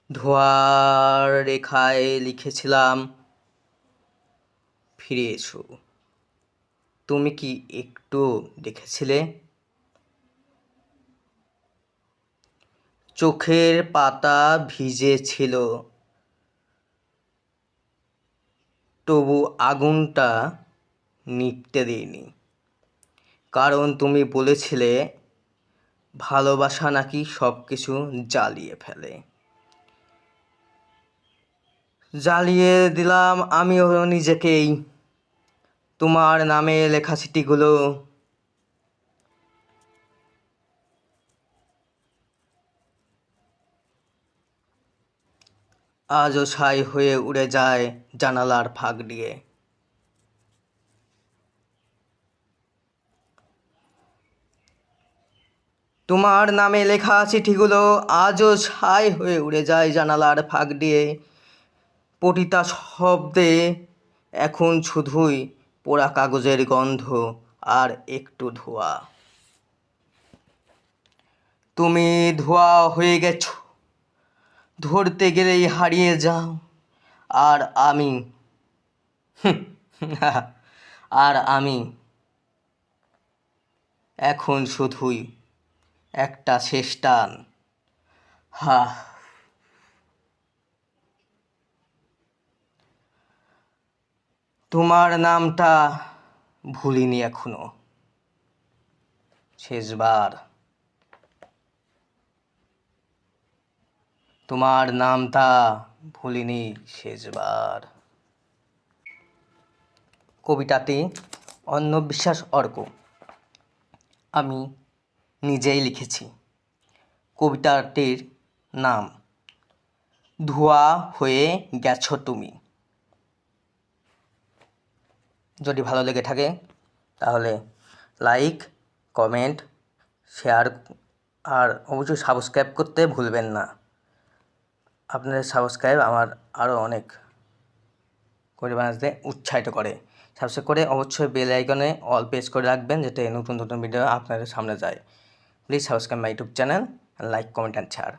ধোঁয়ার রেখায় লিখেছিলাম ফিরে এসো। তুমি কি একটু দেখেছিলে? চোখের পাতা ভিজে ছিল, তবু আগুনটা নিভতে দিইনি। কারণ তুমি বলেছিলে ভালোবাসা নাকি সব কিছু জ্বালিয়ে ফেলে। জ্বালিয়ে দিলাম আমিও নিজেকেই। তোমার নামে লেখা চিঠিগুলো আজও ছাই হয়ে উড়ে যায় জানালার ফাঁক দিয়ে। তোমার নামে লেখা চিঠিগুলো আজও ছাই হয়ে উড়ে যায় জানালার ফাঁক দিয়ে। পতিতা শব্দে এখন শুধুই পোড়া কাগজের গন্ধ আর একটু ধোঁয়া। তুমি ধোঁয়া হয়ে গেছো, ধরতে গেলেই হারিয়ে যাও। আর আমি আর আমি এখন শুধুই একটা শেষ টান। হা, তোমার নামটা ভুলিনি এখনো। শেষবার তোমার নামটা ভুলিনি শেষবার। কবিতাটি অন্নবিশ্বাস অর্ক। আমি নিজেই লিখেছি। কবিতাটির নাম ধোঁয়া হয়ে গেছো তুমি। যদি ভালো লেগে থাকে তাহলে লাইক, কমেন্ট, শেয়ার আর অবশ্যই সাবস্ক্রাইব করতে ভুলবেন না। আপনাদের সাবস্ক্রাইব আমার আরও অনেক করে বানাতে উৎসাহিত করে। সাবস্ক্রাইব করে অবশ্যই বেল আইকনে অল প্রেস করে রাখবেন, যাতে নতুন নতুন ভিডিও আপনাদের সামনে যায়। Please subscribe my YouTube channel, like, comment and share.